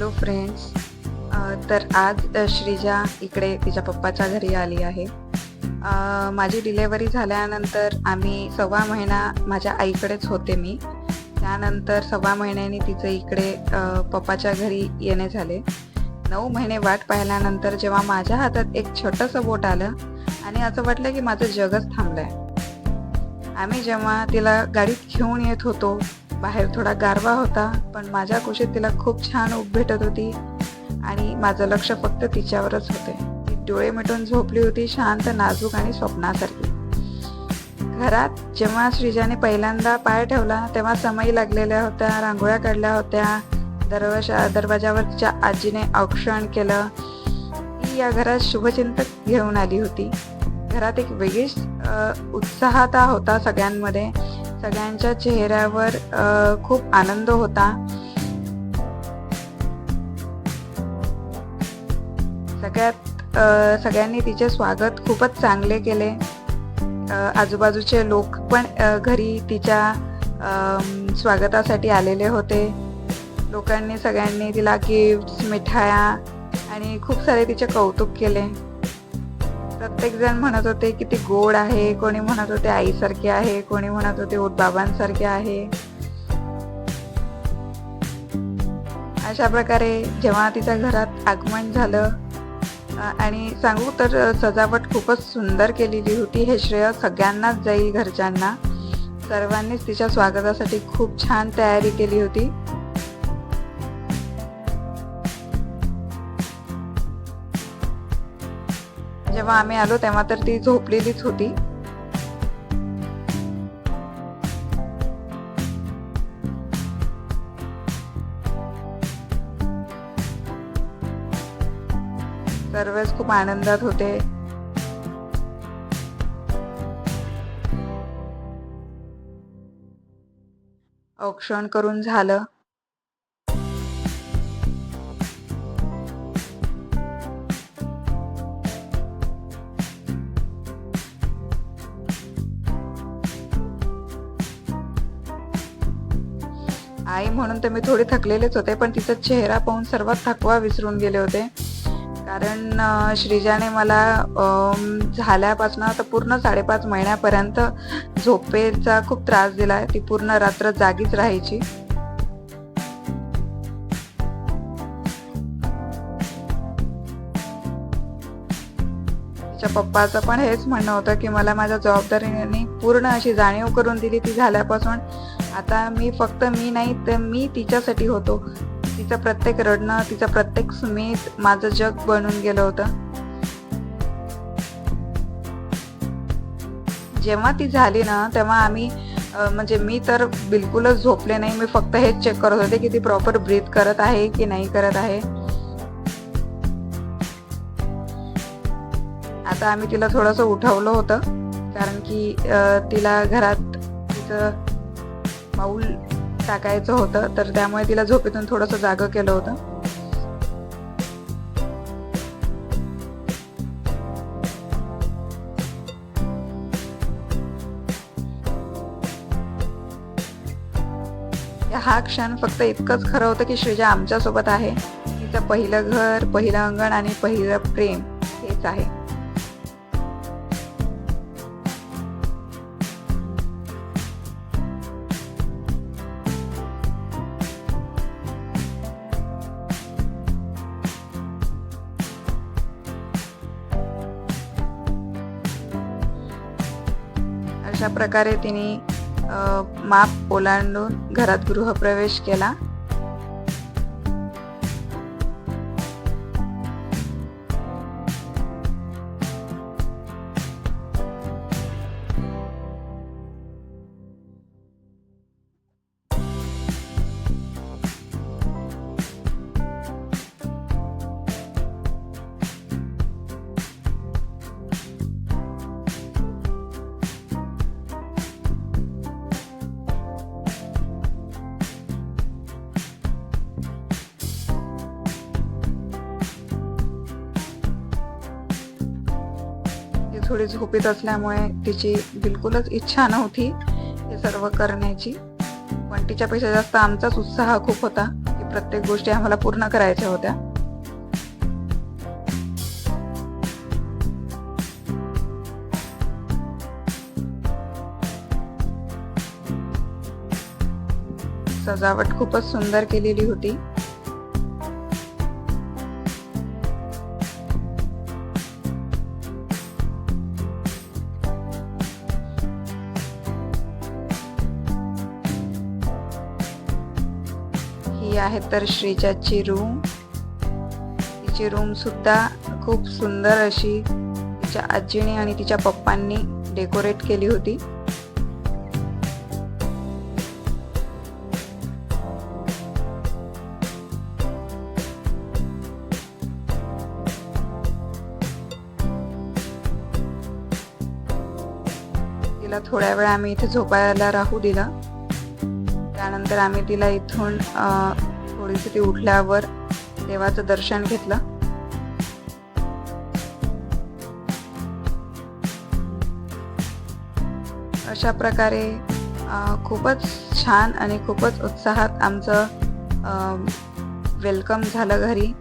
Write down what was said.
Hello friends. तर आज श्रीजा इकडे तिच्या पप्पाच्या घरी आली आहे. माझी डिलेवरी झाल्यानंतर आम्ही 1.25 महिना माझ्या आईकडेच होते मी. त्यानंतर 1.25 महिन्याने तिचं इकडे पप्पाच्या घरी येणे झाले. 9 महिने वाट पाहिल्यानंतर जेव्हा माझ्या हातात एक छोटंसं बोट आलं आणि असं वाटलं की माझं जगच थांबलं आहे. आम्ही जेव्हा तिला गाडीत घेऊन येत होतो, बाहेर थोडा गारवा होता, पण माझ्या कुशीत तिला खूप छान ऊब भेटत होती आणि माझं लक्ष फक्त तिच्यावरच होते. ती डोळे मिटून झोपली होती, शांत, नाजूक आणि स्वप्नासारखी. घरात जेव्हा श्रीजाने पहिल्यांदा पाय ठेवला तेव्हा समई लागलेल्या होत्या, रांगोळ्या काढल्या होत्या, दरवाजावर तिच्या आजीने औक्षण केलं. ती या घरात शुभचिंतक घेऊन आली होती. घरात एक वेगळीच उत्साहता होता सगळ्यांमध्ये. सगळ्यांच्या चेहऱ्यावर खूप आनंद होता. सगळ्यांनी तिचे स्वागत खूपच चांगले केले. आजूबाजूचे लोक पण घरी तिच्या स्वागतासाठी आलेले होते. लोकांनी सगळ्यांनी तिला गिफ्ट्स, मिठाया आणि खूप सारे तिचे कौतुक केले. प्रत्येक जण म्हणत होते की ती गोड आहे, कोणी म्हणत होते आईसारखे आहे, कोणी म्हणत होते बाबांसारखे आहे. अशा प्रकारे जेव्हा तिच्या घरात आगमन झालं आणि सांगू तर सजावट खूपच सुंदर केलेली होती. हे श्रेय सगळ्यांनाच जाईल, घरच्यांना. सर्वांनीच तिच्या स्वागतासाठी खूप छान तयारी केली होती. जेव्हा आम्ही आलो तेव्हा तर ती झोपलेलीच होती. सर्वच खूप आनंदात होते. औक्षण करून झालं. आई म्हणून तर मी थोडी थकलेलेच होते, पण तिचा चेहरा पाहून सर्वात थकवा विसरून गेले होते. कारण श्रीजाने मला झाल्यापासून आता पूर्ण 5.5 महिन्यापर्यंत झोपेचा खूप त्रास दिलाय. ती पूर्ण रात्र जागीच राहायची. तिच्या पप्पाचं पण हेच म्हणणं होतं की मला माझ्या जबाबदारीने पूर्ण अशी जाणीव करून दिली ती झाल्यापासून. आता फक्त मी नाही तर मी तिच्यासाठी होतो. तिचं प्रत्येक रडणं, तिचं प्रत्येक स्मित माझं जग बनून गेलं होतं. जेव्हा ती झाली ना तेव्हा आम्ही म्हणजे मी तर बिलकुलच झोपले नाही. मी फक्त हेच चेक करत होते की ती प्रॉपर ब्रीथ करत आहे की नाही करत आहे. आता आम्ही तिला थोडंसं उठवलं होतं, कारण की तिला घरात तिचं पाऊल टाकायचं होतं, तर त्यामुळे तिला झोपेतून थोडंसं जागं केलं होतं. हा क्षण फक्त इतकंच खरं होतं की श्रीजा आमच्या सोबत आहे. तिचं पहिलं घर, पहिलं अंगण आणि पहिलं प्रेम हेच आहे. अशा प्रकारे तिने माप ओलांडून घरात गृहप्रवेश केला. थोडी झोपीत असल्यामुळे तिची बिलकुलच इच्छा नव्हती हे सर्व करण्याची, पण तिच्यापेक्षा जास्त आमचाच उत्साह खूप होता की प्रत्येक गोष्टी आम्हाला पूर्ण करायच्या होत्या. सजावट खूपच सुंदर केलेली होती. ही आहे तर श्रीजाची रूम. तिची रूम सुद्धा खूप सुंदर अशी तिच्या आजीने आणि तिच्या पप्पांनी डेकोरेट केली होती. तिला थोड्या वेळ आम्ही इथे झोपायला राहू दिलं. त्यानंतर आम्ही तिला इथून थोडीशी ती उठल्यावर देवाचं दर्शन घेतलं. अशा प्रकारे खूपच छान आणि खूपच उत्साहात आमचं वेलकम झालं घरी.